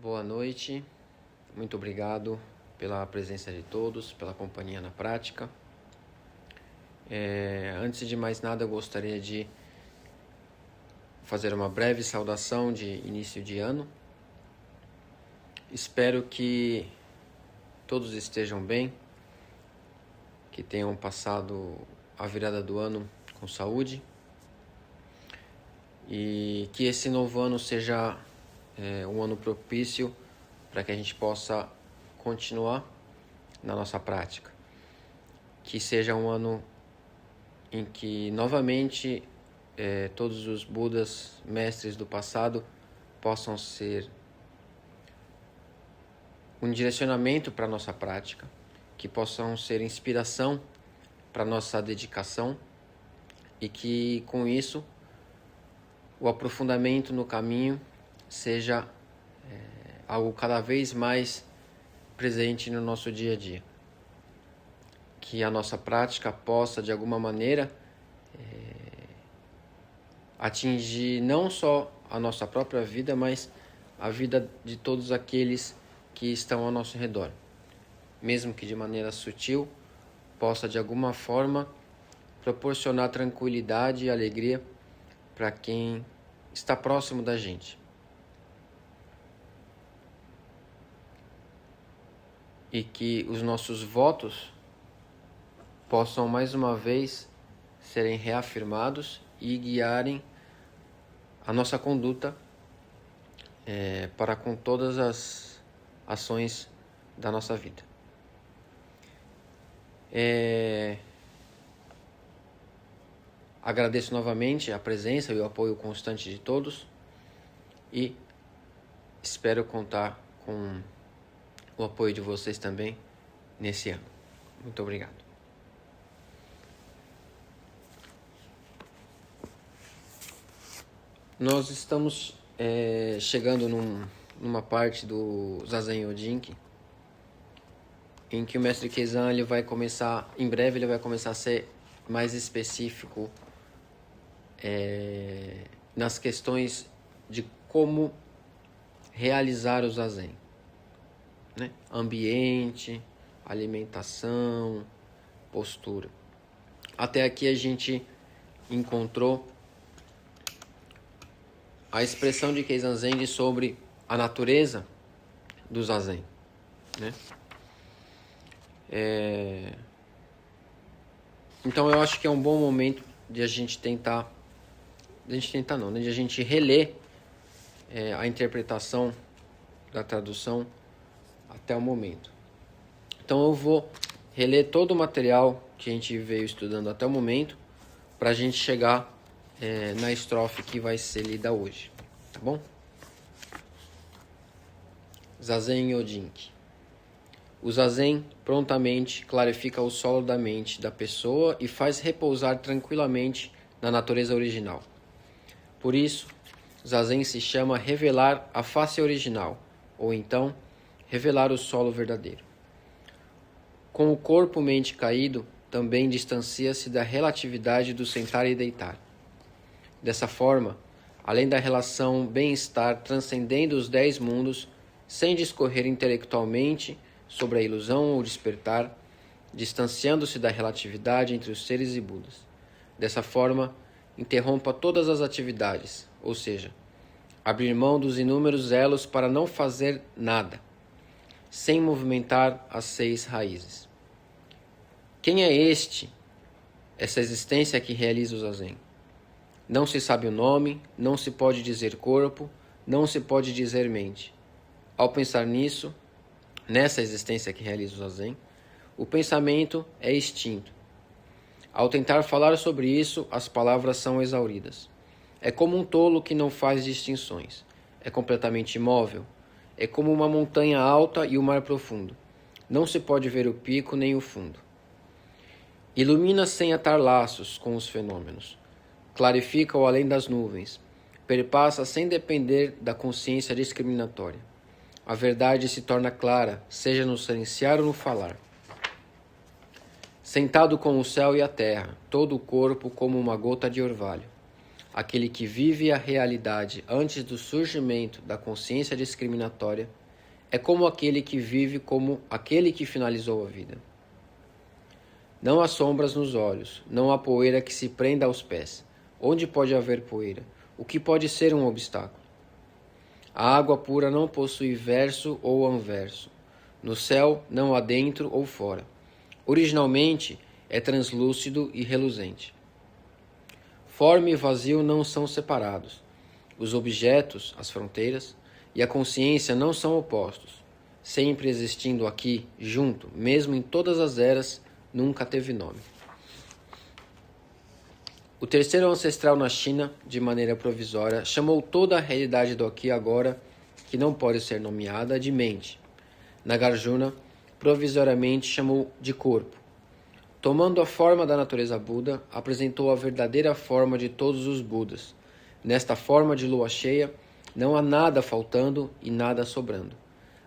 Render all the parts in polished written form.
Boa noite, muito obrigado pela presença de todos, pela companhia na prática. Antes de mais nada, eu gostaria de fazer uma breve saudação de início de ano. Espero que todos estejam bem, que tenham passado a virada do ano com saúde e que esse novo ano seja um ano propício para que a gente possa continuar na nossa prática. Que seja um ano em que novamente todos os Budas, mestres do passado, possam ser um direcionamento para a nossa prática, que possam ser inspiração para a nossa dedicação e que com isso o aprofundamento no caminho seja algo cada vez mais presente no nosso dia a dia. Que a nossa prática possa, de alguma maneira, atingir não só a nossa própria vida, mas a vida de todos aqueles que estão ao nosso redor. Mesmo que de maneira sutil, possa, de alguma forma, proporcionar tranquilidade e alegria para quem está próximo da gente. E que os nossos votos possam mais uma vez serem reafirmados e guiarem a nossa conduta para com todas as ações da nossa vida. Agradeço novamente a presença e o apoio constante de todos e espero contar com o apoio de vocês também nesse ano. Muito obrigado. Nós estamos chegando numa parte do Zazen Yojinki em que o Mestre Keizan em breve ele vai começar a ser mais específico nas questões de como realizar o Zazen, né? Ambiente, alimentação, postura. Até aqui a gente encontrou a expressão de Keizan Zenji sobre a natureza do Zazen, né? Então eu acho que é um bom momento de a gente de a gente reler a interpretação da tradução até o momento. Então eu vou reler todo o material que a gente veio estudando até o momento para a gente chegar na estrofe que vai ser lida hoje, tá bom? Zazen Yojinki. O Zazen prontamente clarifica o solo da mente da pessoa e faz repousar tranquilamente na natureza original. Por isso, Zazen se chama revelar a face original, ou então, revelar o solo verdadeiro. Com o corpo-mente caído, também distancia-se da relatividade do sentar e deitar. Dessa forma, além da relação bem-estar transcendendo os 10 mundos, sem discorrer intelectualmente sobre a ilusão ou despertar, distanciando-se da relatividade entre os seres e Budas. Dessa forma, interrompa todas as atividades, ou seja, abrir mão dos inúmeros elos para não fazer nada, sem movimentar as 6 raízes. Quem é essa existência que realiza o Zazen? Não se sabe o nome, não se pode dizer corpo, não se pode dizer mente. Ao pensar nessa existência que realiza o Zazen, o pensamento é extinto. Ao tentar falar sobre isso, as palavras são exauridas. É como um tolo que não faz distinções. É completamente imóvel. É como uma montanha alta e o mar profundo. Não se pode ver o pico nem o fundo. Ilumina sem atar laços com os fenômenos. Clarifica o além das nuvens. Perpassa sem depender da consciência discriminatória. A verdade se torna clara, seja no silenciar ou no falar. Sentado com o céu e a terra, todo o corpo como uma gota de orvalho. aquele que vive a realidade antes do surgimento da consciência discriminatória, é como aquele que vive como aquele que finalizou a vida. Não há sombras nos olhos, não há poeira que se prenda aos pés. Onde pode haver poeira? O que pode ser um obstáculo? A água pura não possui verso ou anverso. No céu não há dentro ou fora. Originalmente é translúcido e reluzente. Forma e vazio não são separados. Os objetos, as fronteiras, e a consciência não são opostos. Sempre existindo aqui, junto, mesmo em todas as eras, nunca teve nome. O terceiro ancestral na China, de maneira provisória, chamou toda a realidade do aqui e agora, que não pode ser nomeada, de mente. Nagarjuna, provisoriamente, chamou de corpo. Tomando a forma da natureza Buda, apresentou a verdadeira forma de todos os Budas. Nesta forma de lua cheia, não há nada faltando e nada sobrando.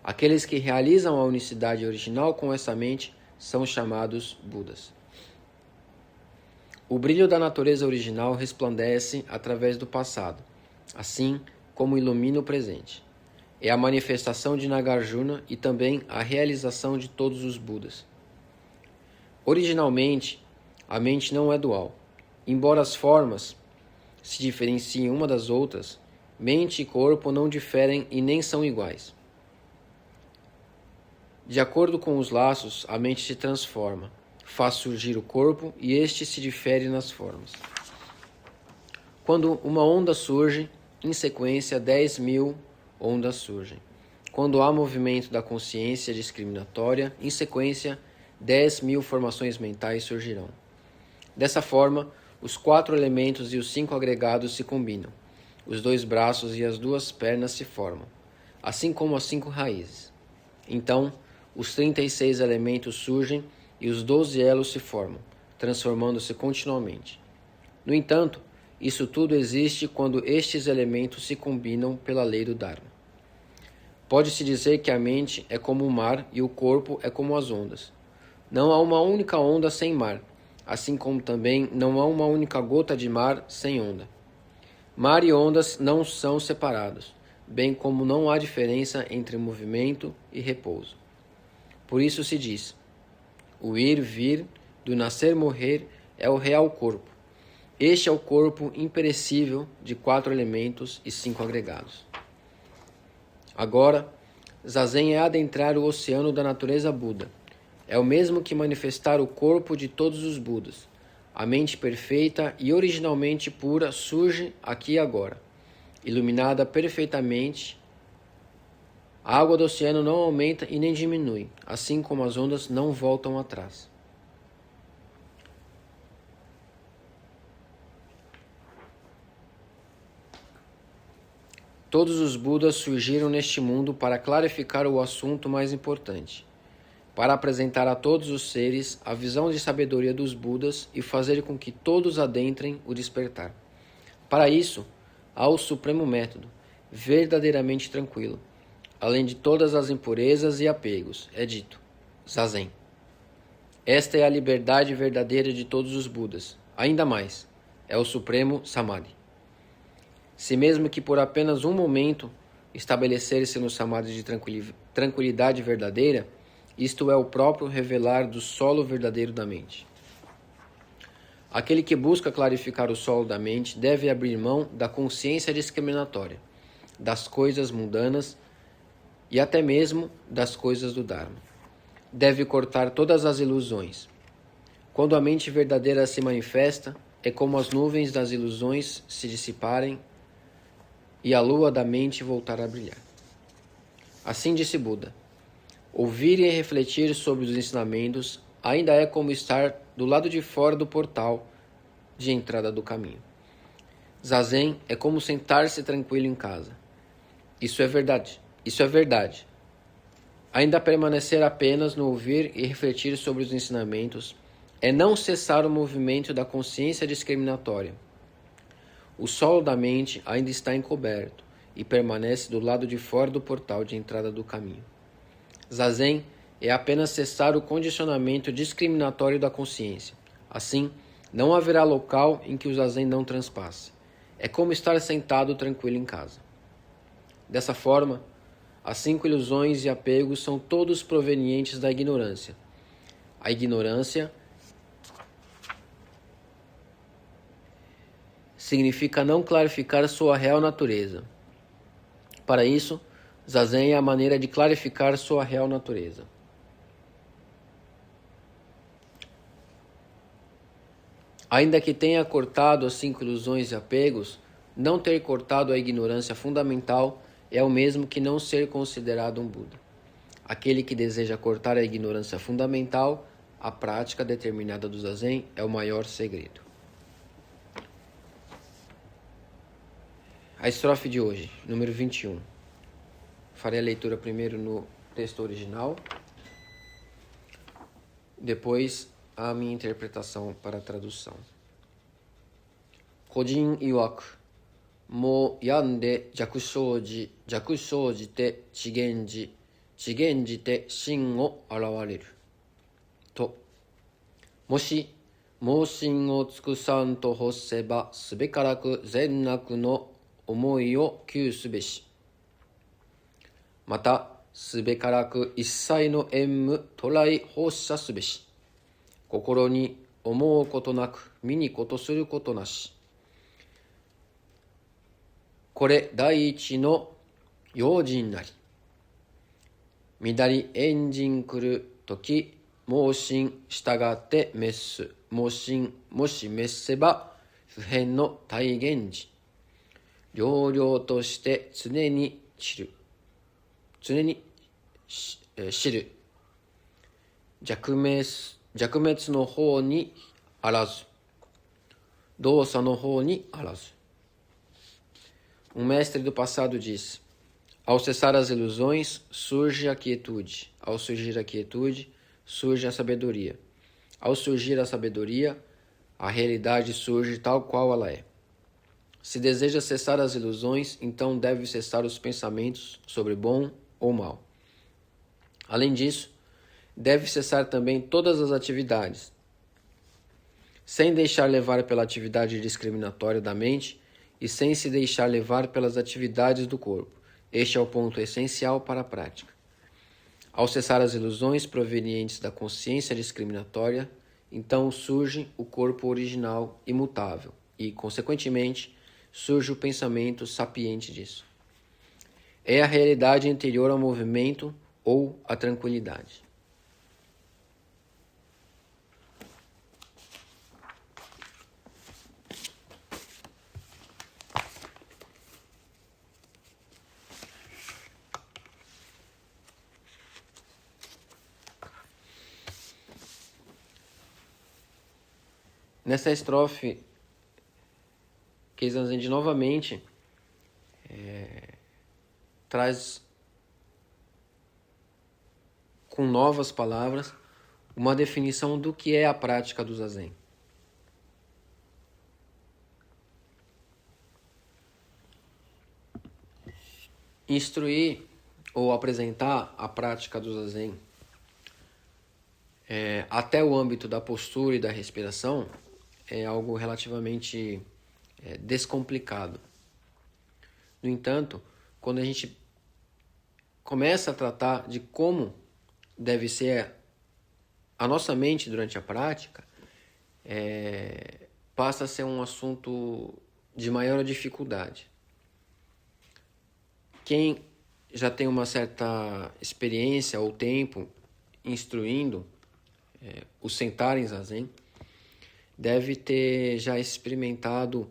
Aqueles que realizam a unicidade original com essa mente são chamados Budas. O brilho da natureza original resplandece através do passado, assim como ilumina o presente. É a manifestação de Nagarjuna e também a realização de todos os Budas. Originalmente, a mente não é dual. Embora as formas se diferenciem uma das outras, mente e corpo não diferem e nem são iguais. De acordo com os laços, a mente se transforma, faz surgir o corpo e este se difere nas formas. Quando uma onda surge, em sequência 10.000 ondas surgem. Quando há movimento da consciência discriminatória, em sequência 10.000 formações mentais surgirão. Dessa forma, os 4 elementos e os 5 agregados se combinam. Os 2 braços e as 2 pernas se formam, assim como as 5 raízes. Então, os 36 elementos surgem e os 12 elos se formam, transformando-se continuamente. No entanto, isso tudo existe quando estes elementos se combinam pela lei do Dharma. Pode-se dizer que a mente é como o mar e o corpo é como as ondas. Não há uma única onda sem mar, assim como também não há uma única gota de mar sem onda. Mar e ondas não são separados, bem como não há diferença entre movimento e repouso. Por isso se diz: o ir, vir, do nascer, morrer é o real corpo. Este é o corpo imperecível de 4 elementos e 5 agregados. Agora, Zazen é adentrar o oceano da natureza Buda. É o mesmo que manifestar o corpo de todos os Budas. A mente perfeita e originalmente pura surge aqui e agora. Iluminada perfeitamente, a água do oceano não aumenta e nem diminui, assim como as ondas não voltam atrás. Todos os Budas surgiram neste mundo para clarificar o assunto mais importante, para apresentar a todos os seres a visão de sabedoria dos Budas e fazer com que todos adentrem o despertar. Para isso, há o supremo método, verdadeiramente tranquilo. Além de todas as impurezas e apegos, é dito, Zazen. Esta é a liberdade verdadeira de todos os Budas. Ainda mais, é o supremo Samadhi. Se mesmo que por apenas um momento estabelecer-se no Samadhi de tranquilidade verdadeira, isto é o próprio revelar do solo verdadeiro da mente. Aquele que busca clarificar o solo da mente deve abrir mão da consciência discriminatória, das coisas mundanas e até mesmo das coisas do Dharma. Deve cortar todas as ilusões. Quando a mente verdadeira se manifesta, é como as nuvens das ilusões se dissiparem e a lua da mente voltar a brilhar. Assim disse Buda: ouvir e refletir sobre os ensinamentos ainda é como estar do lado de fora do portal de entrada do caminho. Zazen é como sentar-se tranquilo em casa. Isso é verdade. Ainda permanecer apenas no ouvir e refletir sobre os ensinamentos é não cessar o movimento da consciência discriminatória. O solo da mente ainda está encoberto e permanece do lado de fora do portal de entrada do caminho. Zazen é apenas cessar o condicionamento discriminatório da consciência. Assim, não haverá local em que o Zazen não transpasse. É como estar sentado tranquilo em casa. Dessa forma, as 5 ilusões e apegos são todos provenientes da ignorância. A ignorância significa não clarificar sua real natureza. Para isso, Zazen é a maneira de clarificar sua real natureza. Ainda que tenha cortado as 5 ilusões e apegos, não ter cortado a ignorância fundamental é o mesmo que não ser considerado um Buda. Aquele que deseja cortar a ignorância fundamental, a prática determinada do Zazen é o maior segredo. A estrofe de hoje, número 21. Farei a leitura primeiro no texto original, depois a minha interpretação para a tradução. Kojin iwaku, mo yande jakushouji te chigenji te shin o arawareru. To, moshi, mo shin o tsukusan to hosseba, subekaraku zennaku no omoi o kyūすべし。また、すべからく一切の縁無とらい放射すべし。心に思うことなく、身にことすることなし。これ第一の用心なり。乱り縁人来るとき、盲信従って滅す。盲信もし滅せば、不変の大現時。両々として常に知る。弱滅の方にあらず、動作の方にあらず。mestre do passado disse: ao cessar as ilusões, surge a quietude. Ao surgir a quietude, surge a sabedoria. Ao surgir a sabedoria, a realidade surge tal qual ela é. Se deseja cessar as ilusões, então deve cessar os pensamentos sobre bom ou mal. Além disso, deve cessar também todas as atividades, sem deixar levar pela atividade discriminatória da mente e sem se deixar levar pelas atividades do corpo. Este é o ponto essencial para a prática. Ao cessar as ilusões provenientes da consciência discriminatória, então surge o corpo original imutável e, consequentemente, surge o pensamento sapiente disso. É a realidade anterior ao movimento ou à tranquilidade. Nessa estrofe, Keizan Zenji novamente traz com novas palavras uma definição do que é a prática do Zazen. Instruir ou apresentar a prática do Zazen até o âmbito da postura e da respiração é algo relativamente descomplicado. No entanto, quando a gente começa a tratar de como deve ser a nossa mente durante a prática, passa a ser um assunto de maior dificuldade. Quem já tem uma certa experiência ou tempo instruindo o sentar em Zazen, deve ter já experimentado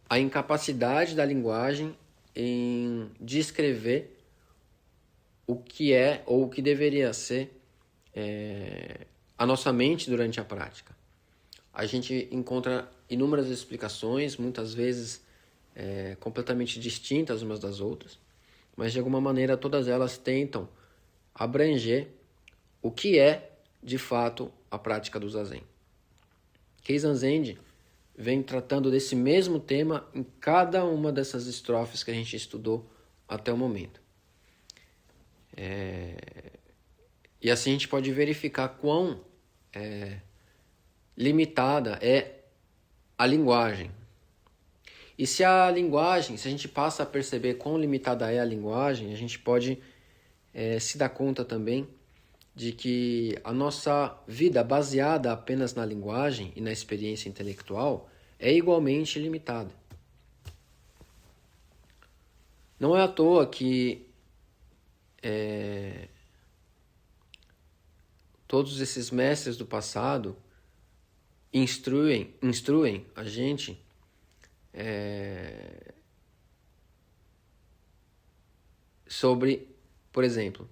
a incapacidade da linguagem em descrever o que é ou o que deveria ser a nossa mente durante a prática. A gente encontra inúmeras explicações, muitas vezes completamente distintas umas das outras, mas de alguma maneira todas elas tentam abranger o que é, de fato, a prática do Zazen. Keizan Zenji vem tratando desse mesmo tema em cada uma dessas estrofes que a gente estudou até o momento. E assim a gente pode verificar quão limitada é a linguagem. E se a gente passa a perceber quão limitada é a linguagem, a gente pode se dar conta também de que a nossa vida baseada apenas na linguagem e na experiência intelectual é igualmente limitada. Não é à toa que todos esses mestres do passado instruem a gente sobre, por exemplo,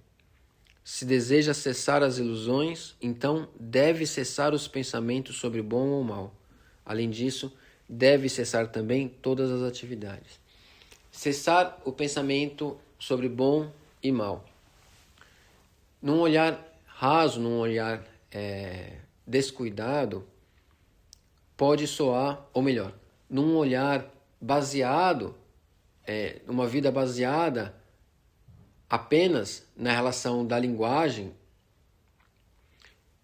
se deseja cessar as ilusões, então deve cessar os pensamentos sobre bom ou mal. Além disso, deve cessar também todas as atividades. Cessar o pensamento sobre bom e mal. Num olhar raso, num olhar descuidado, pode soar, ou melhor, num olhar baseado, uma vida baseada apenas na relação da linguagem,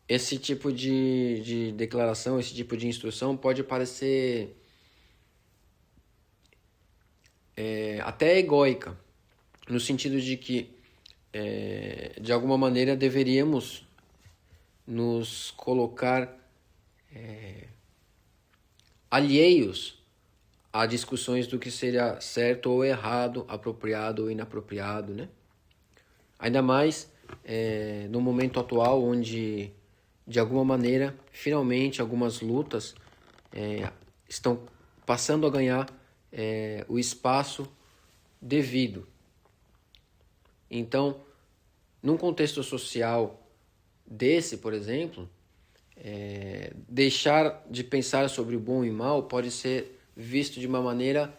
esse tipo de declaração, esse tipo de instrução pode parecer até egóica, no sentido de que, de alguma maneira, deveríamos nos colocar alheios a discussões do que seria certo ou errado, apropriado ou inapropriado, né? Ainda mais no momento atual, onde, de alguma maneira, finalmente, algumas lutas estão passando a ganhar o espaço devido. Então, num contexto social desse, por exemplo, deixar de pensar sobre o bom e mal pode ser visto de uma maneira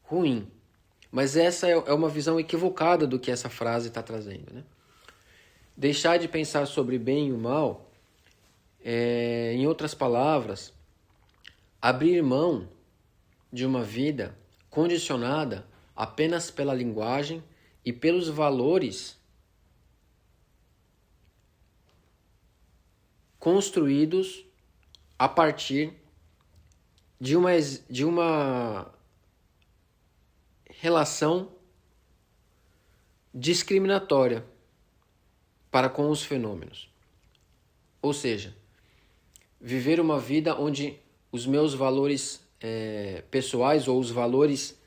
ruim. Mas essa é uma visão equivocada do que essa frase está trazendo, né? Deixar de pensar sobre bem e o mal, em outras palavras, abrir mão de uma vida condicionada apenas pela linguagem e pelos valores construídos a partir de uma relação discriminatória para com os fenômenos. Ou seja, viver uma vida onde os meus valores pessoais ou os valores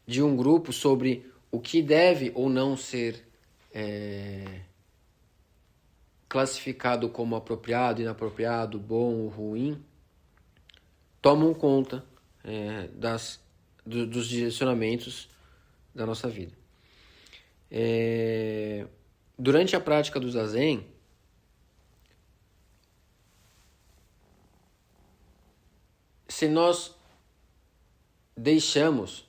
de um grupo sobre o que deve ou não ser classificado como apropriado, inapropriado, bom ou ruim, tomam conta dos direcionamentos da nossa vida. Durante a prática do Zazen, se nós deixamos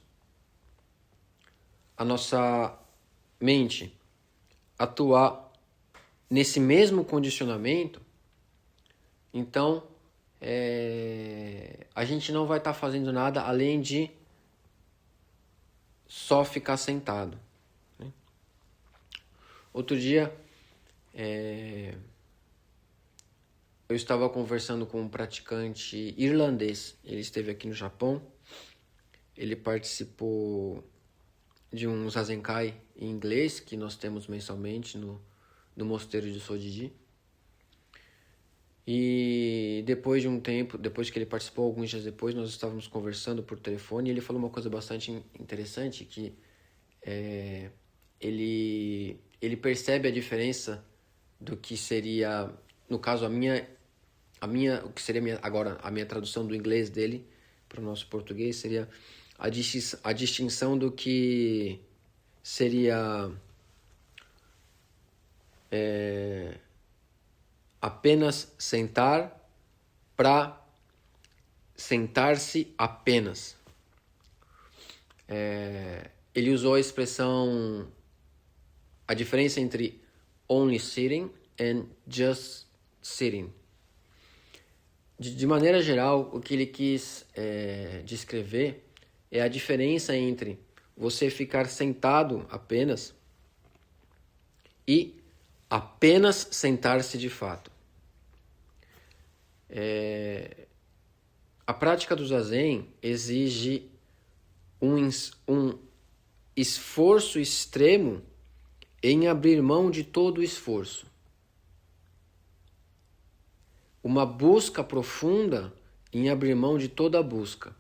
a nossa mente atuar nesse mesmo condicionamento, então a gente não vai estar fazendo nada além de só ficar sentado, né? Outro dia eu estava conversando com um praticante irlandês. Ele esteve aqui no Japão. Ele participou de um Zazenkai em inglês que nós temos mensalmente no mosteiro de Sojiji. E depois de um tempo, depois que ele participou, alguns dias depois, nós estávamos conversando por telefone e ele falou uma coisa bastante interessante, que ele percebe a diferença do que seria, no caso, o que seria agora a minha tradução do inglês dele para o nosso português seria a distinção do que seria apenas sentar para sentar-se apenas. Ele usou a expressão, a diferença entre only sitting and just sitting. De maneira geral, o que ele quis descrever é a diferença entre você ficar sentado apenas e apenas sentar-se de fato. A prática do Zazen exige um esforço extremo em abrir mão de todo o esforço. Uma busca profunda em abrir mão de toda a busca.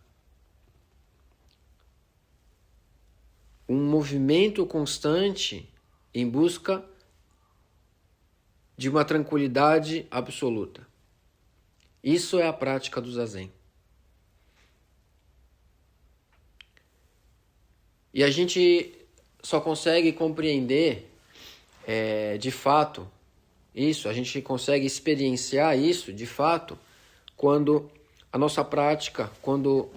Um movimento constante em busca de uma tranquilidade absoluta. Isso é a prática do Zazen. E a gente só consegue compreender de fato isso, a gente consegue experienciar isso de fato quando a nossa prática, quando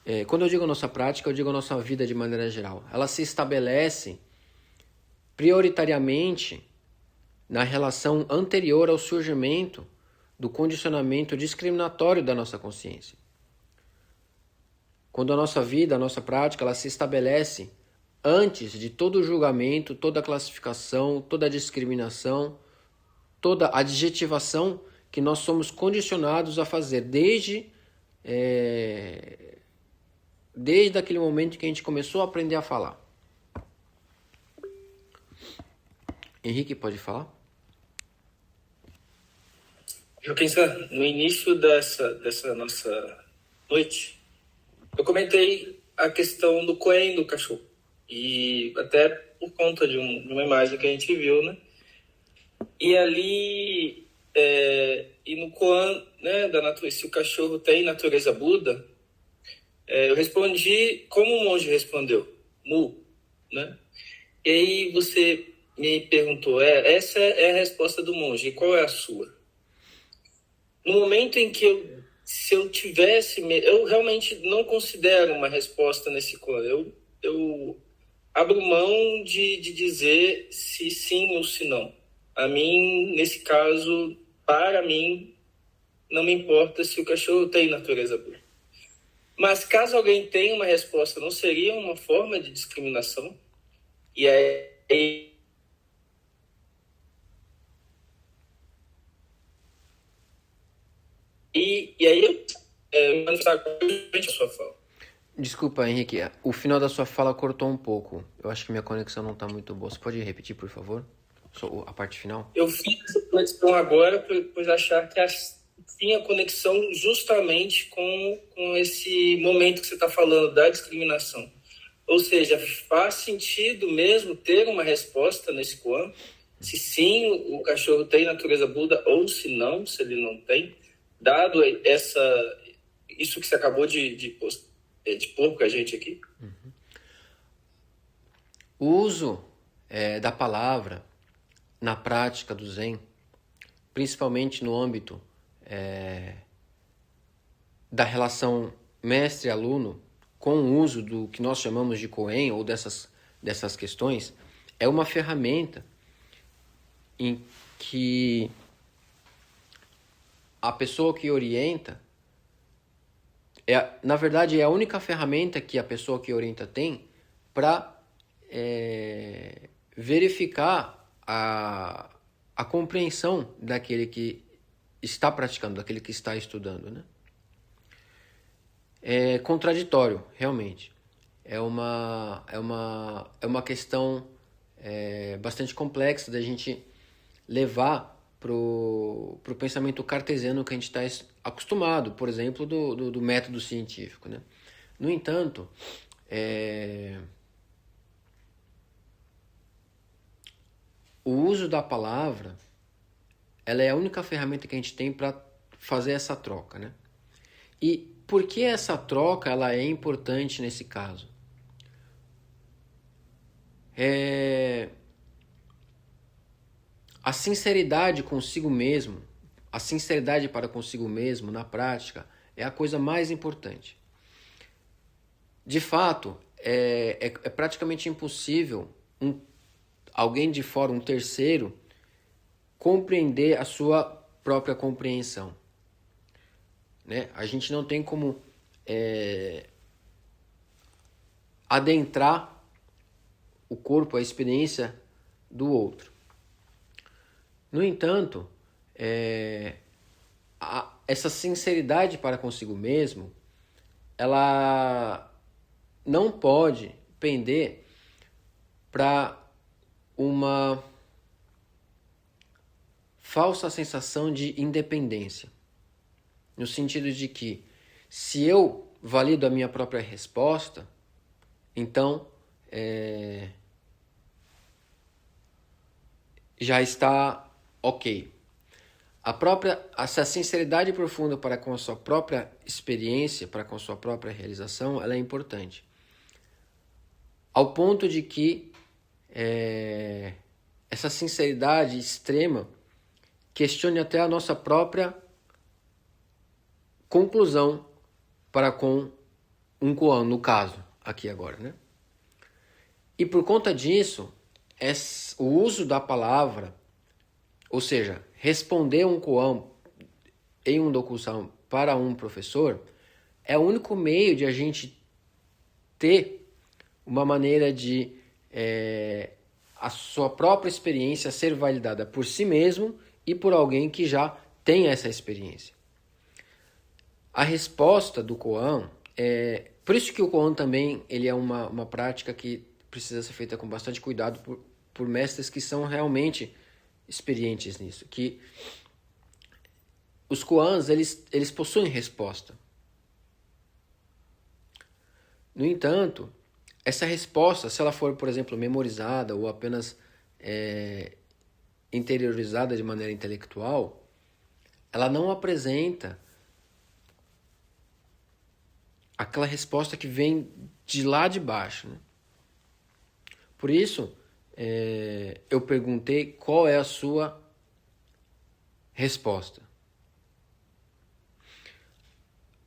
eu digo nossa prática, eu digo a nossa vida de maneira geral, ela se estabelece prioritariamente na relação anterior ao surgimento do condicionamento discriminatório da nossa consciência. Quando a nossa vida, a nossa prática, ela se estabelece antes de todo julgamento, toda classificação, toda discriminação, toda adjetivação que nós somos condicionados a fazer desde aquele momento que a gente começou a aprender a falar. Henrique, pode falar? Eu pensando no início dessa nossa noite, eu comentei a questão do Coen do cachorro. E até por conta de uma imagem que a gente viu, né? E ali, e no Koan, né, da natureza, se o cachorro tem natureza Buda, eu respondi como o monge respondeu, Mu, né? E aí você me perguntou, essa é a resposta do monge, e qual é a sua? No momento em que se eu tivesse, eu realmente não considero uma resposta nesse Koan, eu abro mão de dizer se sim ou se não. A mim, nesse caso, para mim, não me importa se o cachorro tem natureza boa. Mas caso alguém tenha uma resposta, não seria uma forma de discriminação? E aí eu manifestar a sua fala. Desculpa, Henrique, o final da sua fala cortou um pouco. Eu acho que minha conexão não está muito boa. Você pode repetir, por favor? Só a parte final? Eu fiz essa conexão agora por achar que tinha conexão justamente com esse momento que você está falando da discriminação. Ou seja, faz sentido mesmo ter uma resposta nesse Koan? Se sim, o cachorro tem natureza Buda, ou se não, se ele não tem, dado isso que você acabou de pôr com a gente aqui? Uhum. O uso da palavra na prática do Zen, principalmente no âmbito da relação mestre-aluno, com o uso do que nós chamamos de Koen ou dessas questões, é uma ferramenta em que a pessoa que orienta, na verdade, é a única ferramenta que a pessoa que orienta tem para verificar a compreensão daquele que está praticando, daquele que está estudando, né? É contraditório, realmente. É uma questão bastante complexa da gente levar para o pensamento cartesiano que a gente está acostumado, por exemplo, do método científico, né? No entanto, o uso da palavra, ela é a única ferramenta que a gente tem para fazer essa troca, né? E por que essa troca ela é importante nesse caso? A sinceridade consigo mesmo, a sinceridade para consigo mesmo na prática é a coisa mais importante. De fato, é praticamente impossível alguém de fora, um terceiro, compreender a sua própria compreensão, né? A gente não tem como adentrar o corpo, a experiência do outro. No entanto, essa sinceridade para consigo mesmo, ela não pode pender para uma falsa sensação de independência. No sentido de que, se eu valido a minha própria resposta, então já está ok. Essa sinceridade profunda para com a sua própria experiência, para com a sua própria realização, ela é importante. Ao ponto de que essa sinceridade extrema questione até a nossa própria conclusão para com um koan, no caso, aqui agora, né? E por conta disso, o uso da palavra, ou seja, responder um koan em um dokusan para um professor, é o único meio de a gente ter uma maneira de a sua própria experiência ser validada por si mesmo e por alguém que já tem essa experiência. A resposta do koan por isso que o koan também ele é uma prática que precisa ser feita com bastante cuidado por mestres que são realmente experientes nisso, que os koans eles possuem resposta. No entanto, essa resposta, se ela for, por exemplo, memorizada ou apenas interiorizada de maneira intelectual, ela não apresenta aquela resposta que vem de lá de baixo, né? Por isso, eu perguntei qual é a sua resposta.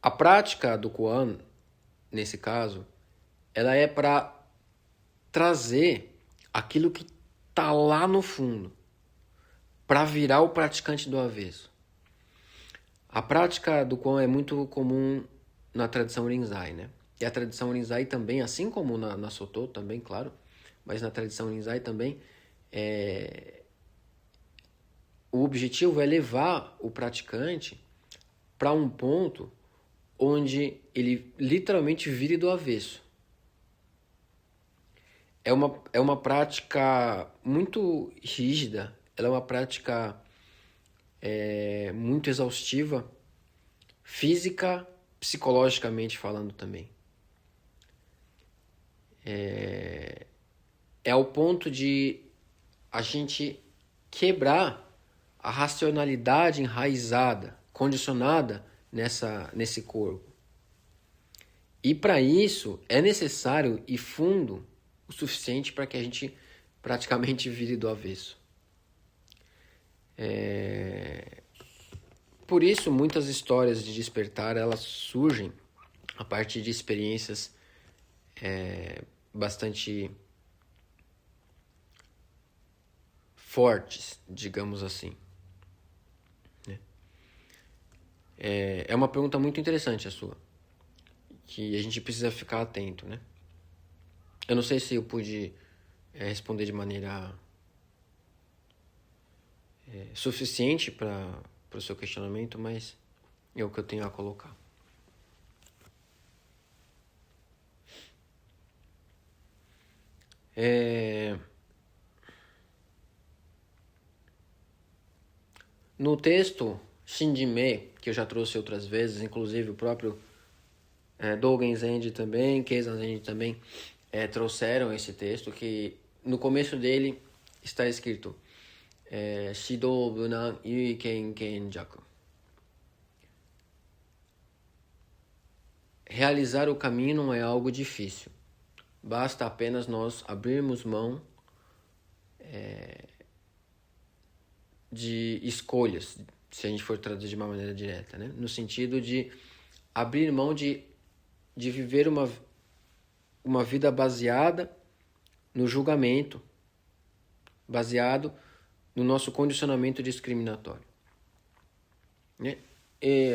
A prática do koan, nesse caso, ela é para trazer aquilo que está lá no fundo, para virar o praticante do avesso. A prática do koan é muito comum na tradição Rinzai, né? E a tradição Rinzai também, assim como na Soto também, claro, mas na tradição Rinzai também, o objetivo é levar o praticante para um ponto onde ele literalmente vire do avesso. É uma prática muito rígida, ela é uma prática muito exaustiva, física, psicologicamente falando também. É ao ponto de a gente quebrar a racionalidade enraizada, condicionada nesse corpo. E para isso é necessário ir fundo o suficiente para que a gente praticamente vire do avesso. Por isso, muitas histórias de despertar elas surgem a partir de experiências bastante fortes, digamos assim. É uma pergunta muito interessante a sua, que a gente precisa ficar atento, né? Eu não sei se eu pude responder de maneira suficiente para o seu questionamento, mas é o que eu tenho a colocar. No texto Shinjime, que eu já trouxe outras vezes, inclusive o próprio Dogen Zenji também, Keizan Zenji também trouxeram esse texto, que no começo dele está escrito Shido Bunan Yui Ken Kenjaku. Realizar o caminho não é algo difícil. Basta apenas nós abrirmos mão de escolhas, se a gente for traduzir de uma maneira direta, né? No sentido de abrir mão de viver uma vida baseada no julgamento, baseado no nosso condicionamento discriminatório.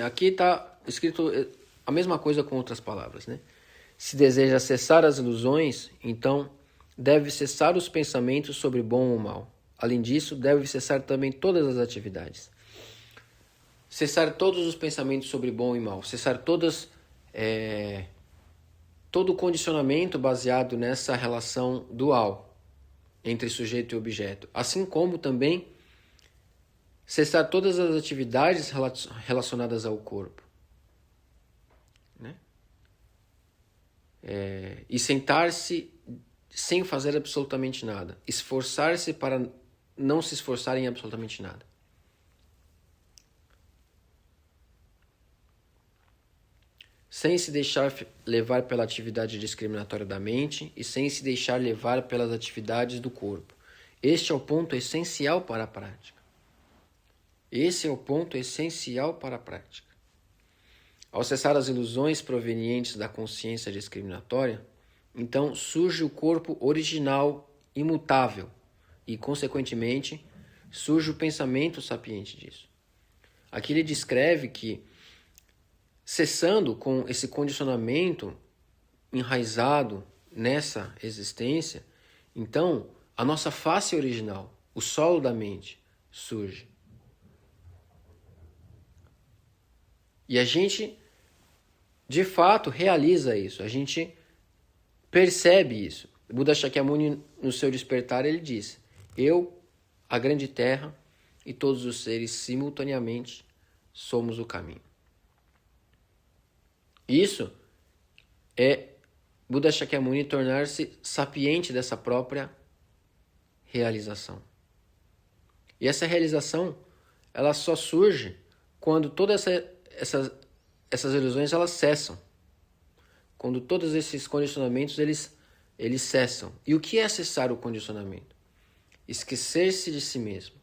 Aqui está escrito a mesma coisa com outras palavras, né? Se deseja cessar as ilusões, então deve cessar os pensamentos sobre bom ou mal. Além disso, deve cessar também todas as atividades. cessar todos os pensamentos sobre bom e mal, cessar todo o condicionamento baseado nessa relação dual entre sujeito e objeto, assim como também cessar todas as atividades relacionadas ao corpo, né? E sentar-se sem fazer absolutamente nada, esforçar-se para não se esforçar em absolutamente nada. Sem se deixar levar pela atividade discriminatória da mente e sem se deixar levar pelas atividades do corpo. Este é o ponto essencial para a prática. Esse é o ponto essencial para a prática. Ao cessar as ilusões provenientes da consciência discriminatória, então surge o corpo original, imutável, e, consequentemente, surge o pensamento sapiente disso. Aqui ele descreve que, cessando com esse condicionamento enraizado nessa existência, então a nossa face original, o solo da mente, surge. E a gente, de fato, realiza isso, a gente percebe isso. Buda Shakyamuni, no seu despertar, ele diz: eu, a grande terra e todos os seres simultaneamente somos o caminho. Isso é Buda Shakyamuni tornar-se sapiente dessa própria realização. E essa realização, ela só surge quando todas essas ilusões elas cessam. Quando todos esses condicionamentos eles cessam. E o que é cessar o condicionamento? Esquecer-se de si mesmo.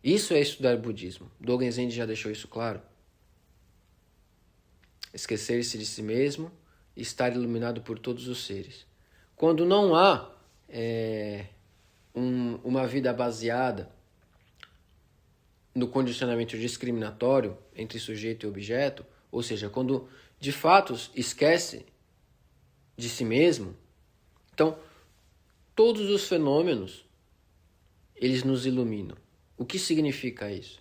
Isso é estudar budismo. Dogen Zenji já deixou isso claro. Esquecer-se de si mesmo e estar iluminado por todos os seres. Quando não há uma vida baseada no condicionamento discriminatório entre sujeito e objeto, ou seja, quando de fato esquece de si mesmo, então todos os fenômenos eles nos iluminam. O que significa isso?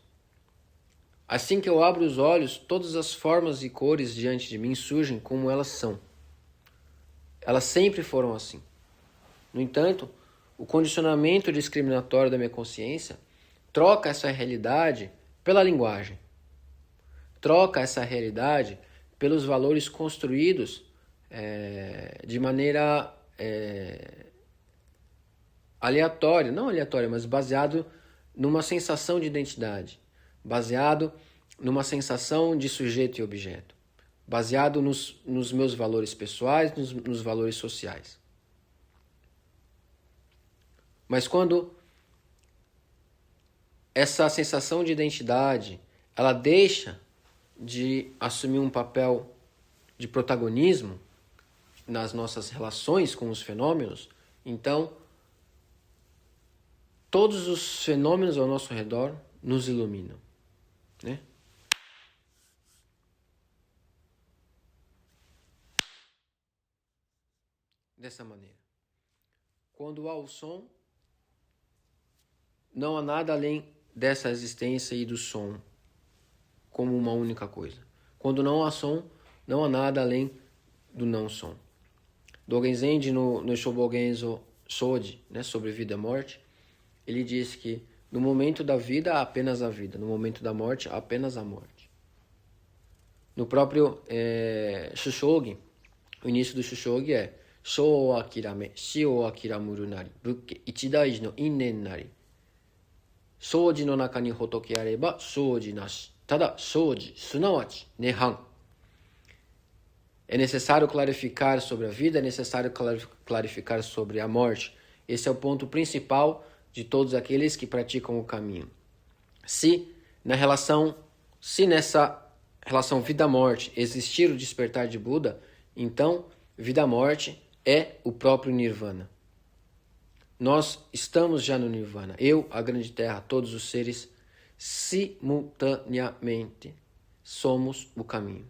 Assim que eu abro os olhos, todas as formas e cores diante de mim surgem como elas são. Elas sempre foram assim. No entanto, o condicionamento discriminatório da minha consciência troca essa realidade pela linguagem. Troca essa realidade pelos valores construídos de maneira aleatória. Não aleatória, mas baseado numa sensação de identidade. Baseado numa sensação de sujeito e objeto. Baseado nos meus valores pessoais, nos valores sociais. Mas quando essa sensação de identidade, ela deixa de assumir um papel de protagonismo nas nossas relações com os fenômenos, então todos os fenômenos ao nosso redor nos iluminam, né? Dessa maneira. Quando há o som, não há nada além dessa existência e do som como uma única coisa. Quando não há som, não há nada além do não som. Dogen Zenji, no Shobogenzo Shoji, né, sobre vida e morte, ele diz que no momento da vida há apenas a vida, no momento da morte há apenas a morte. No próprio Shushogi, o início do Shushogi é Shou o akirame, shi o akiramuru nari, bukke, ichidaiji no innen nari. Shouji no naka ni hotoke areba, shouji nashi. Tada, shouji, sunawachi, nehan. É necessário clarificar sobre a vida, é necessário clarificar sobre a morte. Esse é o ponto principal de todos aqueles que praticam o caminho. Se nessa relação vida-morte existir o despertar de Buda, então vida-morte é o próprio Nirvana. Nós estamos já no Nirvana. Eu, a grande terra, todos os seres, simultaneamente somos o caminho.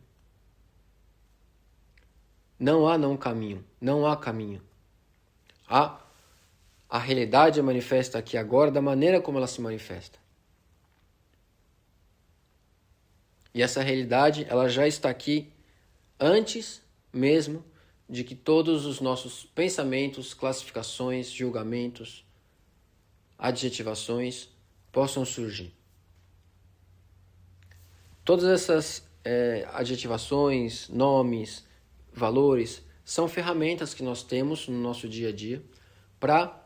Não há não caminho, não há caminho. A realidade é manifesta aqui agora da maneira como ela se manifesta. E essa realidade, ela já está aqui antes mesmo de que todos os nossos pensamentos, classificações, julgamentos, adjetivações possam surgir. Todas essas adjetivações, nomes, valores, são ferramentas que nós temos no nosso dia a dia para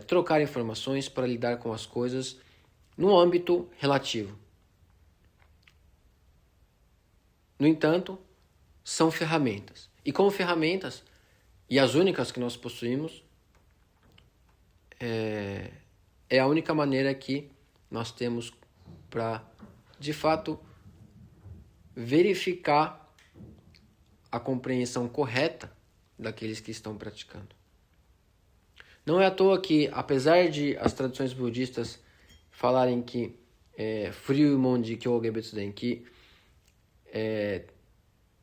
trocar informações, para lidar com as coisas no âmbito relativo. No entanto, são ferramentas. E como ferramentas, e as únicas que nós possuímos, é a única maneira que nós temos para, de fato, verificar a compreensão correta daqueles que estão praticando. Não é à toa que, apesar de as tradições budistas falarem que Ryūmon-ji Kyogebetsu-den, que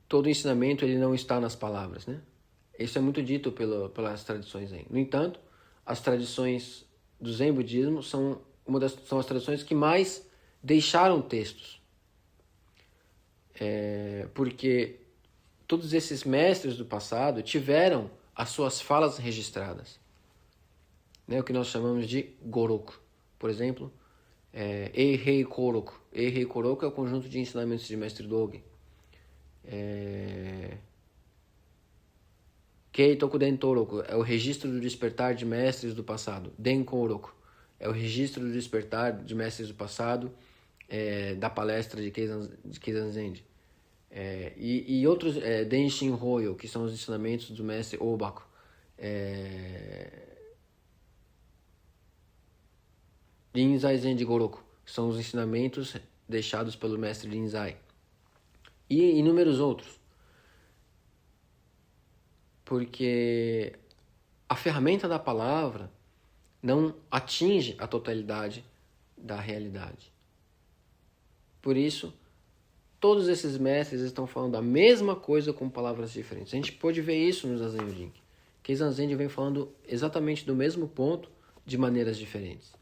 todo ensinamento ele não está nas palavras, né? Isso é muito dito pelas tradições Zen. No entanto, as tradições do Zen budismo são as tradições que mais deixaram textos. Porque todos esses mestres do passado tiveram as suas falas registradas. Né? O que nós chamamos de Goroku. Por exemplo, Eihei Koroku. Eihei Koroku é o conjunto de ensinamentos de mestre Dogen. Keitoku Dentoroku é o registro do despertar de mestres do passado. Denkoroku é o registro do despertar de mestres do passado, da palestra de Keizan Zenji. E outros, Denshin Hoyo, que são os ensinamentos do mestre Obaku. Rinzai Zenji Goroku, que são os ensinamentos deixados pelo mestre Rinzai. E inúmeros outros. Porque a ferramenta da palavra não atinge a totalidade da realidade. Por isso, todos esses mestres estão falando a mesma coisa com palavras diferentes. A gente pode ver isso no Zazen Yojinki. Keizan Zenji vem falando exatamente do mesmo ponto de maneiras diferentes.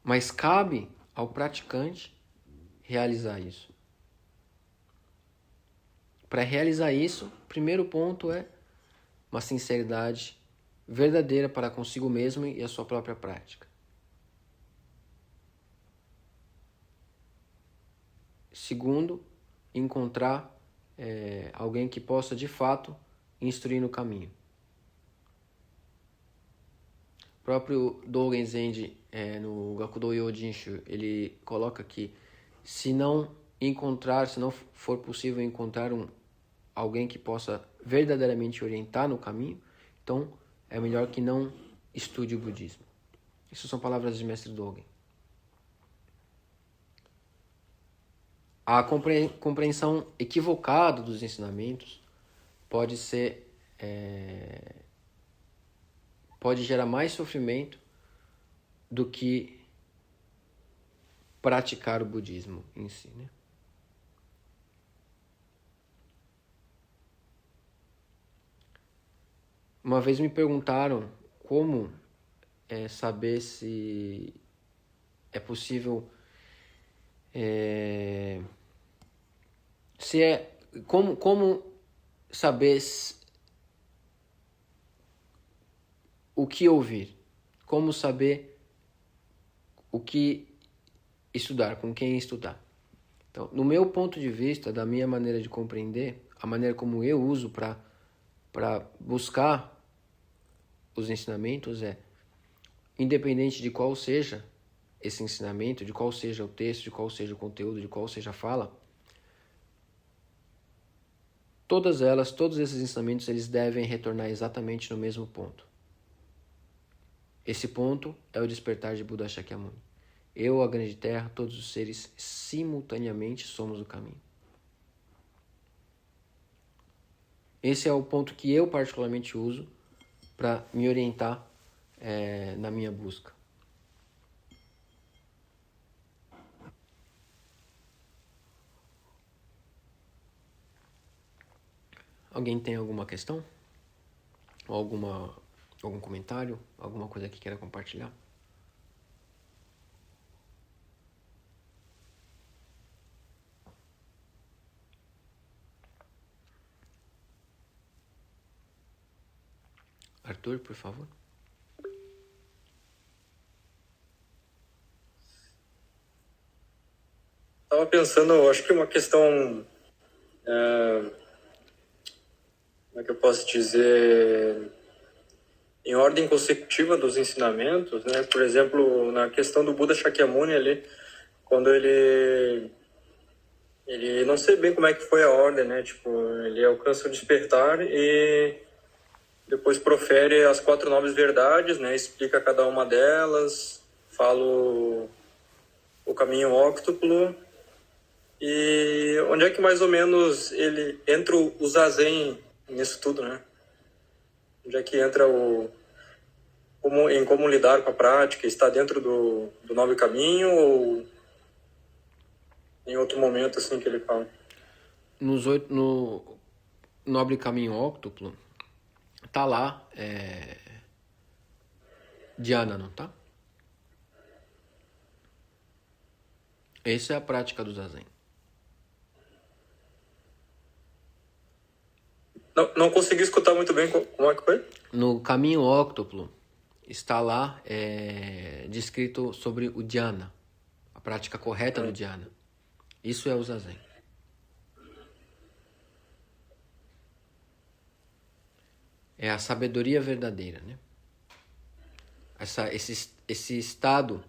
Mas cabe ao praticante realizar isso. Para realizar isso, o primeiro ponto é uma sinceridade verdadeira para consigo mesmo e a sua própria prática. Segundo, encontrar alguém que possa de fato instruir no caminho. O próprio Dogen Zenji, no Gakudo Yōjinshu, ele coloca que se não for possível encontrar alguém que possa verdadeiramente orientar no caminho, então é melhor que não estude o budismo. Isso são palavras de mestre Dogen. A compreensão equivocada dos ensinamentos pode gerar mais sofrimento do que praticar o budismo em si, né? Uma vez me perguntaram como saber se é possível como saber o que ouvir, como saber o que estudar, com quem estudar. Então, no meu ponto de vista, da minha maneira de compreender, a maneira como eu uso para buscar os ensinamentos independente de qual seja esse ensinamento, de qual seja o texto, de qual seja o conteúdo, de qual seja a fala, todos esses ensinamentos, eles devem retornar exatamente no mesmo ponto. Esse ponto é o despertar de Buda Shakyamuni. Eu, a grande terra, todos os seres simultaneamente somos o caminho. Esse é o ponto que eu particularmente uso para me orientar na minha busca. Alguém tem alguma questão? Ou Algum comentário? Alguma coisa que queira compartilhar? Arthur, por favor. Estava pensando, acho que uma questão, como é que eu posso dizer, em ordem consecutiva dos ensinamentos, né? Por exemplo, na questão do Buda Shakyamuni ali, quando ele não sei bem como é que foi a ordem, né? Tipo, ele alcança o despertar e depois profere as 4 nobres verdades, né? Explica cada uma delas, fala o caminho óctuplo. E onde é que mais ou menos ele entra o Zazen nisso tudo, né? Onde é que entra em como lidar com a prática? Está dentro do nobre caminho ou em outro momento assim que ele fala? No Nobre Caminho Óctuplo, tá lá Dhyana, não tá? Essa é a prática do Zazen. Não consegui escutar muito bem como é que foi? No Caminho Óctuplo está lá descrito sobre o Dhyana, a prática correta do Dhyana. Isso é o Zazen. É a sabedoria verdadeira, né? Esse estado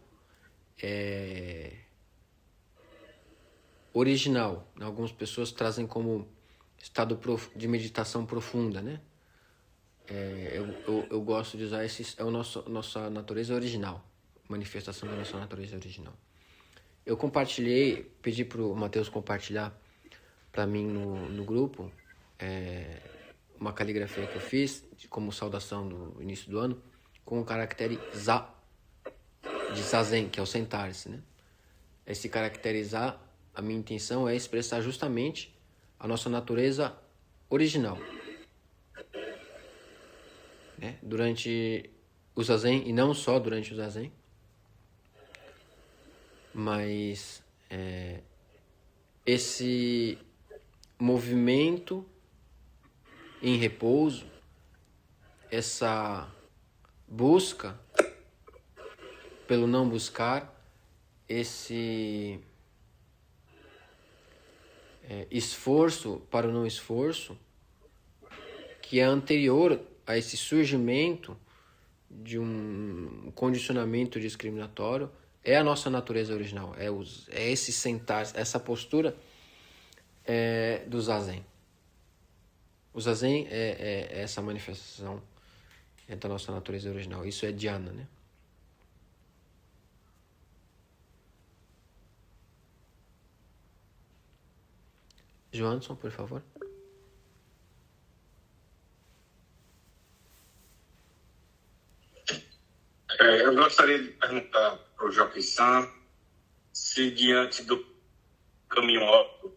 original, né? Algumas pessoas trazem como estado de meditação profunda, né? Eu gosto de usar nossa natureza original, manifestação da nossa natureza original. Eu pedi para o Matheus compartilhar para mim no grupo uma caligrafia que eu fiz como saudação do início do ano com o caractere Za, de Zazen, que é o sentar-se, né? Esse caractere Za, a minha intenção é expressar justamente a nossa natureza original, né? Durante o Zazen, e não só durante o Zazen, mas esse movimento em repouso, essa busca pelo não buscar, esse esforço para o não esforço, que é anterior a esse surgimento de um condicionamento discriminatório, é a nossa natureza original, é esse sentar, essa postura do Zazen. O Zazen é essa manifestação da nossa natureza original. Isso é Dhyana, né? Johansson, por favor. Eu gostaria de perguntar para o Joaquim-san se diante do caminho óbvio,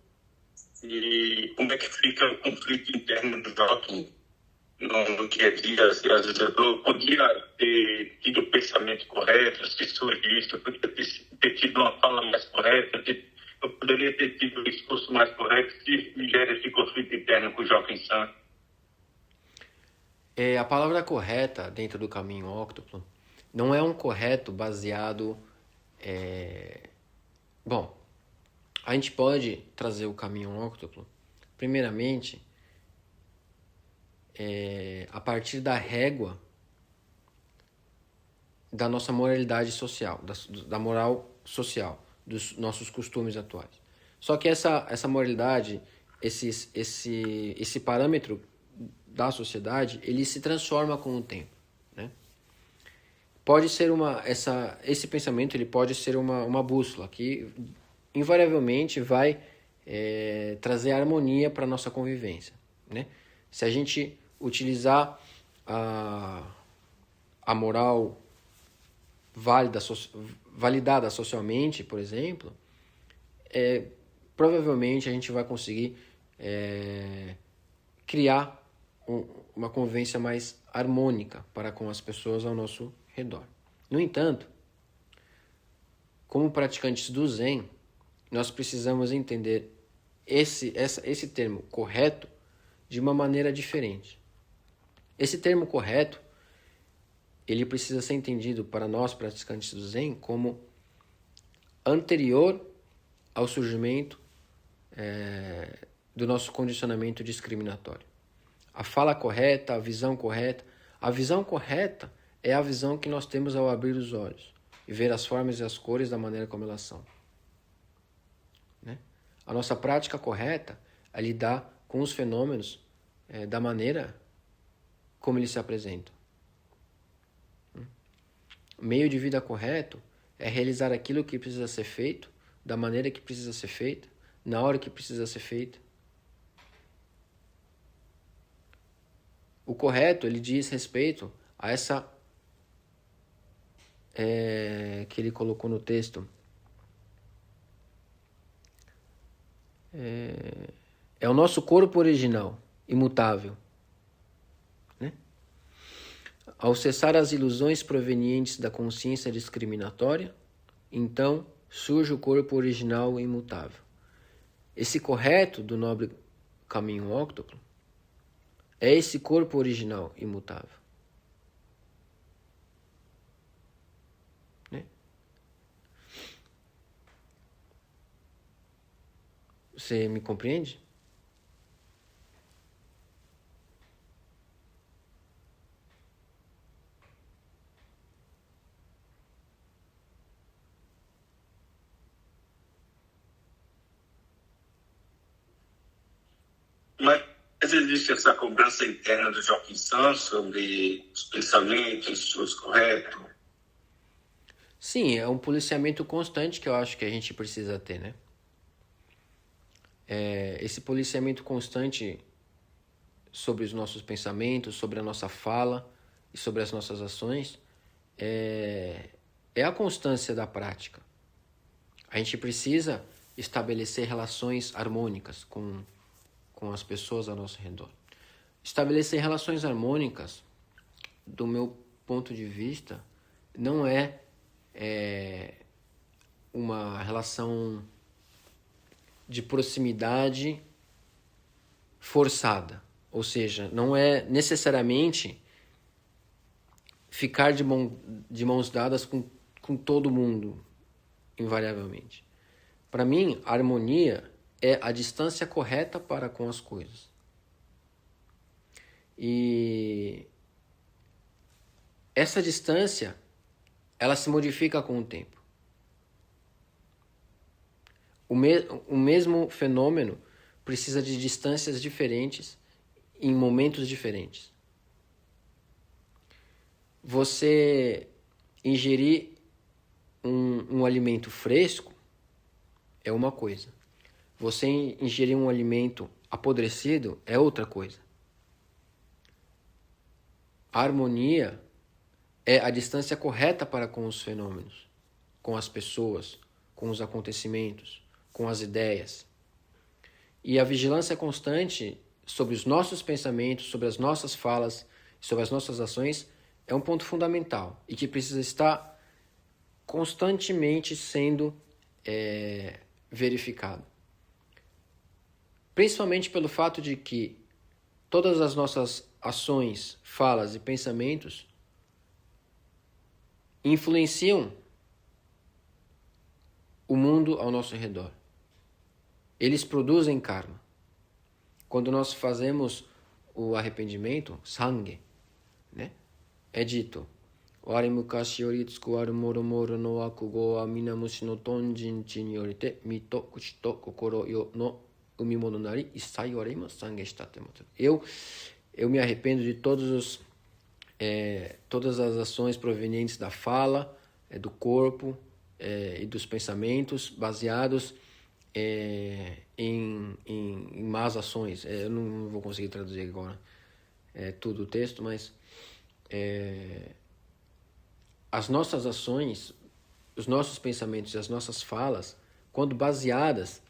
e como é que fica o conflito interno do Joaquim no dia a dia, se às vezes eu podia ter tido o pensamento correto, se surgisse, eu podia ter tido uma fala mais correta, eu poderia ter tido o discurso mais correto, se gera esse conflito interno com o Joaquim-san. A palavra correta dentro do caminho óctuplo não é um correto baseado... Bom, a gente pode trazer o caminho óctuplo, primeiramente, a partir da régua da nossa moralidade social, da moral social, dos nossos costumes atuais. Só que essa moralidade, esse parâmetro da sociedade, ele se transforma com o tempo, né? Pode ser esse pensamento, ele pode ser uma bússola que invariavelmente vai trazer harmonia para a nossa convivência, né? Se a gente utilizar a moral validada socialmente, por exemplo, provavelmente a gente vai conseguir criar uma convivência mais harmônica para com as pessoas ao nosso redor. No entanto, como praticantes do Zen, nós precisamos entender esse termo correto de uma maneira diferente. Esse termo correto, ele precisa ser entendido para nós praticantes do Zen como anterior ao surgimento do nosso condicionamento discriminatório. A fala correta, a visão correta. A visão correta é a visão que nós temos ao abrir os olhos e ver as formas e as cores da maneira como elas são. Né? A nossa prática correta é lidar com os fenômenos da maneira como eles se apresentam. O meio de vida correto é realizar aquilo que precisa ser feito, da maneira que precisa ser feita, na hora que precisa ser feita. O correto, ele diz respeito a essa que ele colocou no texto. É o nosso corpo original, imutável. Né? Ao cessar as ilusões provenientes da consciência discriminatória, então surge o corpo original imutável. Esse correto do nobre caminho óctuplo é esse corpo original imutável. Né? Você me compreende? Mas existe essa cobrança interna do Joaquim-san sobre os pensamentos, os corretos? Sim, é um policiamento constante que eu acho que a gente precisa ter, né? Esse policiamento constante sobre os nossos pensamentos, sobre a nossa fala e sobre as nossas ações é a constância da prática. A gente precisa estabelecer relações harmônicas com as pessoas ao nosso redor. Estabelecer relações harmônicas, do meu ponto de vista, não é uma relação de proximidade forçada. Ou seja, não é necessariamente ficar de mãos dadas com todo mundo, invariavelmente. Para mim, a harmonia é a distância correta para com as coisas. E essa distância, ela se modifica com o tempo. O mesmo fenômeno precisa de distâncias diferentes em momentos diferentes. Você ingerir um alimento fresco é uma coisa. Você ingerir um alimento apodrecido é outra coisa. A harmonia é a distância correta para com os fenômenos, com as pessoas, com os acontecimentos, com as ideias. E a vigilância constante sobre os nossos pensamentos, sobre as nossas falas, sobre as nossas ações é um ponto fundamental e que precisa estar constantemente sendo verificado. Principalmente pelo fato de que todas as nossas ações, falas e pensamentos influenciam o mundo ao nosso redor. Eles produzem karma. Quando nós fazemos o arrependimento, sangue, né? É dito: Wari mukashi yori tsukuwaru moro moro no wakugo wa minamushi no tonjinchi ni yorite mito kuchi to kokoro yo no umimono nari issai warima sange shitatte moto. Eu me arrependo de todas as ações provenientes da fala, do corpo e dos pensamentos baseados em más ações. Eu não vou conseguir traduzir agora tudo o texto, mas as nossas ações, os nossos pensamentos e as nossas falas, quando baseadas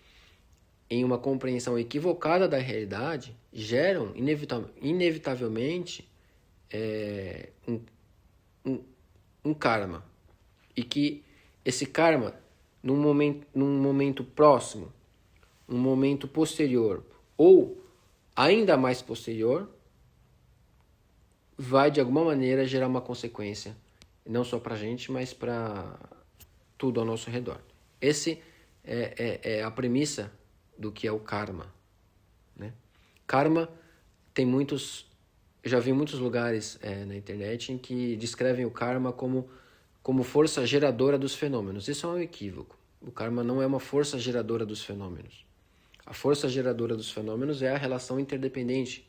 em uma compreensão equivocada da realidade, geram inevitavelmente um karma. E que esse karma, num momento próximo, um momento posterior, ou ainda mais posterior, vai de alguma maneira gerar uma consequência, não só para a gente, mas para tudo ao nosso redor. Esse é a premissa do que é o karma, né? Karma tem muitos... Eu já vi muitos lugares na internet em que descrevem o karma como força geradora dos fenômenos. Isso é um equívoco. O karma não é uma força geradora dos fenômenos. A força geradora dos fenômenos é a relação interdependente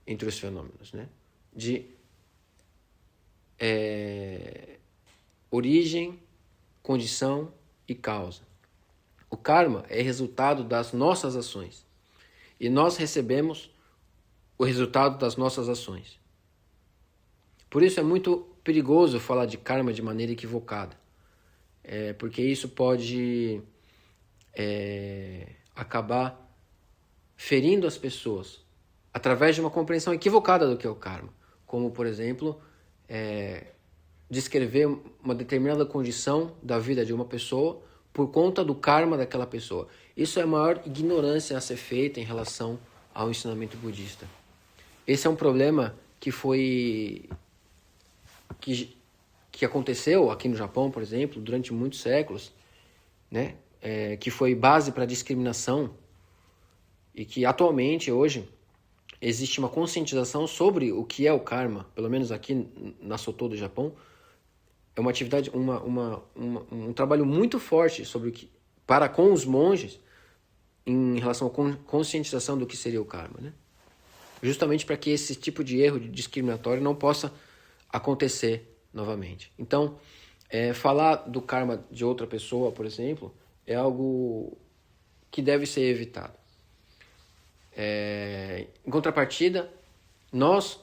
entre os fenômenos, né? De origem, condição e causa. O karma é resultado das nossas ações. E nós recebemos o resultado das nossas ações. Por isso é muito perigoso falar de karma de maneira equivocada. Porque isso pode acabar ferindo as pessoas através de uma compreensão equivocada do que é o karma. Como, por exemplo, descrever uma determinada condição da vida de uma pessoa por conta do karma daquela pessoa. Isso é a maior ignorância a ser feita em relação ao ensinamento budista. Esse é um problema que aconteceu aqui no Japão, por exemplo, durante muitos séculos, né? Que foi base para a discriminação e que atualmente, hoje, existe uma conscientização sobre o que é o karma, pelo menos aqui na Soto do Japão. É uma atividade, um trabalho muito forte para com os monges em relação à conscientização do que seria o karma, né? Justamente para que esse tipo de erro discriminatório não possa acontecer novamente. Então, falar do karma de outra pessoa, por exemplo, é algo que deve ser evitado. Em contrapartida, nós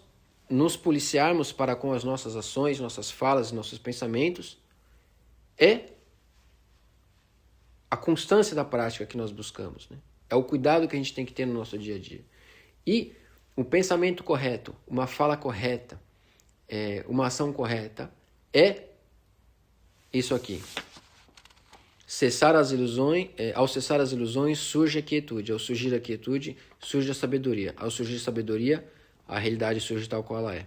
nos policiarmos para com as nossas ações, nossas falas e nossos pensamentos é a constância da prática que nós buscamos, né? É o cuidado que a gente tem que ter no nosso dia a dia. E um pensamento correto, uma fala correta, uma ação correta é isso aqui. Cessar as ilusões, ao cessar as ilusões surge a quietude. Ao surgir a quietude, surge a sabedoria. Ao surgir a sabedoria, a realidade surge tal qual ela é.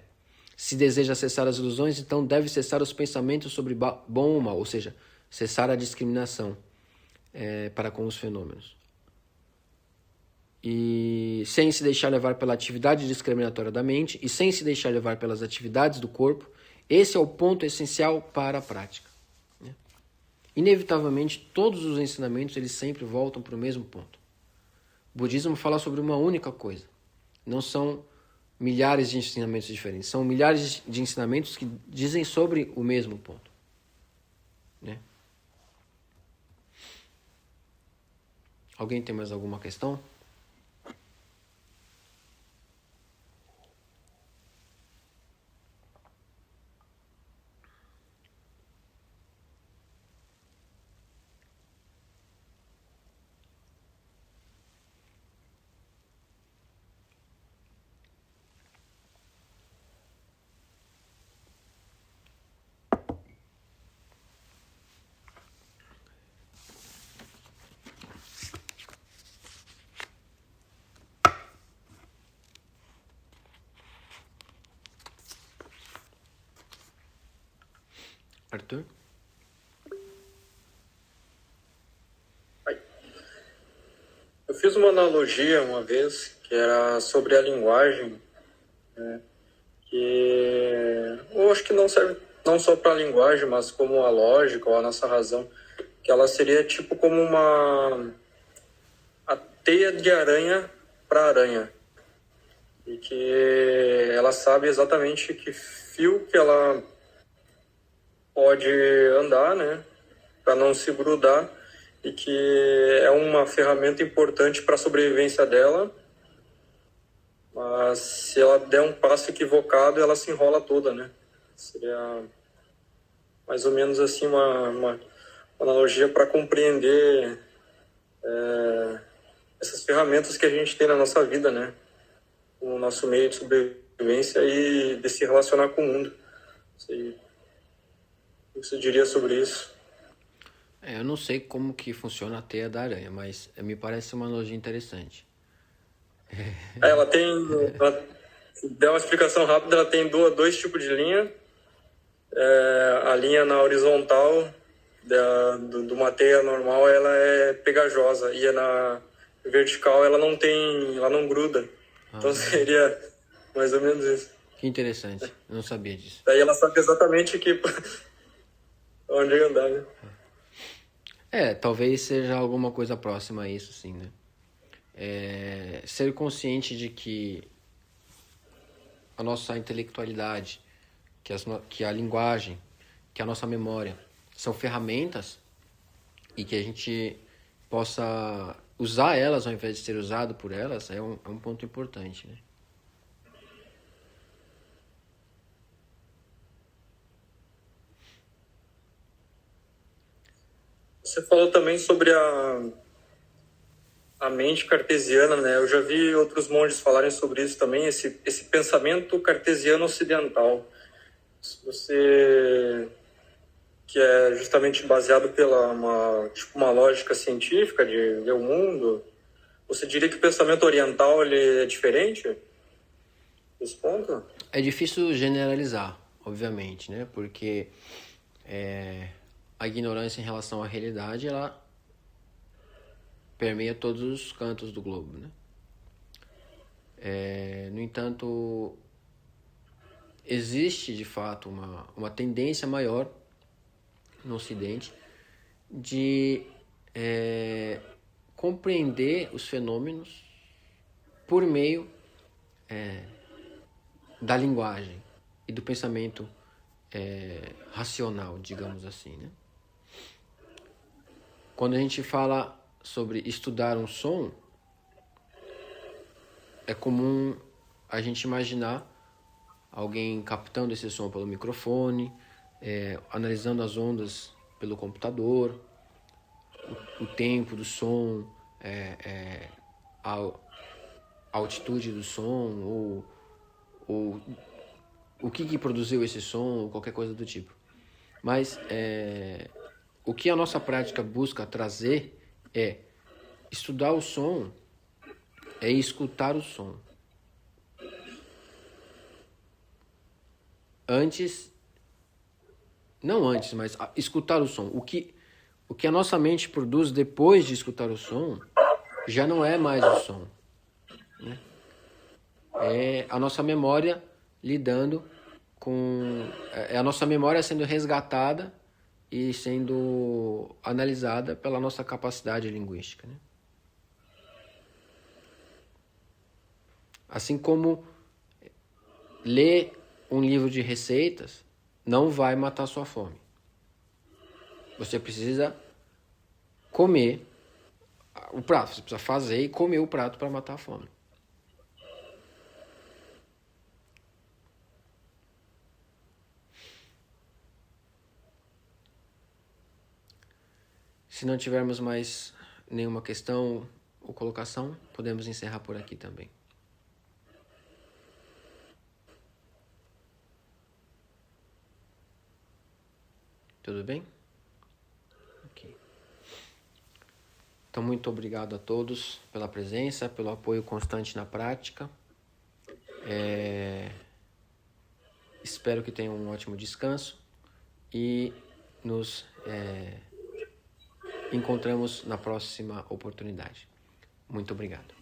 Se deseja cessar as ilusões, então deve cessar os pensamentos sobre bom ou mal, ou seja, cessar a discriminação para com os fenômenos. E sem se deixar levar pela atividade discriminatória da mente e sem se deixar levar pelas atividades do corpo, esse é o ponto essencial para a prática. Inevitavelmente, todos os ensinamentos eles sempre voltam para o mesmo ponto. O budismo fala sobre uma única coisa. Não são milhares de ensinamentos diferentes. São milhares de ensinamentos que dizem sobre o mesmo ponto, né? Alguém tem mais alguma questão? Arthur? Eu fiz uma analogia uma vez, que era sobre a linguagem, né? Que eu acho que não serve não só para a linguagem, mas como a lógica ou a nossa razão, que ela seria tipo como a teia de aranha para aranha, e que ela sabe exatamente que fio que ela pode andar, né, para não se grudar, e que é uma ferramenta importante para a sobrevivência dela, mas se ela der um passo equivocado, ela se enrola toda, né? Seria mais ou menos assim uma analogia para compreender essas ferramentas que a gente tem na nossa vida, né? O nosso meio de sobrevivência. sobrevivência e de se relacionar com o mundo. O que você diria sobre isso? Eu não sei como que funciona a teia da aranha, mas me parece uma analogia interessante. Ela tem, se der uma explicação rápida, ela tem dois tipos de linha. A linha na horizontal de uma teia normal, ela é pegajosa, e na vertical ela não gruda. Então seria mais ou menos isso. Que interessante, eu não sabia disso. Daí ela sabe exatamente onde andar, né? Talvez seja alguma coisa próxima a isso, sim, né? Ser consciente de que a nossa intelectualidade, que a linguagem, que a nossa memória são ferramentas e que a gente possa usar elas ao invés de ser usado por elas é um ponto importante, né? Você falou também sobre a mente cartesiana, né? Eu já vi outros monges falarem sobre isso também, esse pensamento cartesiano ocidental. Você, que é justamente baseado pela uma lógica científica de ver o mundo, você diria que o pensamento oriental ele é diferente nesse ponto? É difícil generalizar, obviamente, né? Porque a ignorância em relação à realidade, ela permeia todos os cantos do globo, né? No entanto, existe de fato uma tendência maior no Ocidente de compreender os fenômenos por meio da linguagem e do pensamento racional, digamos assim, né? Quando a gente fala sobre estudar um som, é comum a gente imaginar alguém captando esse som pelo microfone, analisando as ondas pelo computador, o tempo do som, a altitude do som, ou o que produziu esse som, ou qualquer coisa do tipo. Mas o que a nossa prática busca trazer é estudar o som, é escutar o som. Não antes, mas escutar o som. O que a nossa mente produz depois de escutar o som já não é mais o som, né? É a nossa memória lidando com... É a nossa memória sendo resgatada e sendo analisada pela nossa capacidade linguística, né? Assim como ler um livro de receitas não vai matar sua fome. Você precisa comer o prato, você precisa fazer e comer o prato para matar a fome. Se não tivermos mais nenhuma questão ou colocação, podemos encerrar por aqui também. Tudo bem? Ok. Então, muito obrigado a todos pela presença, pelo apoio constante na prática. Espero que tenham um ótimo descanso e nos encontramos na próxima oportunidade. Muito obrigado.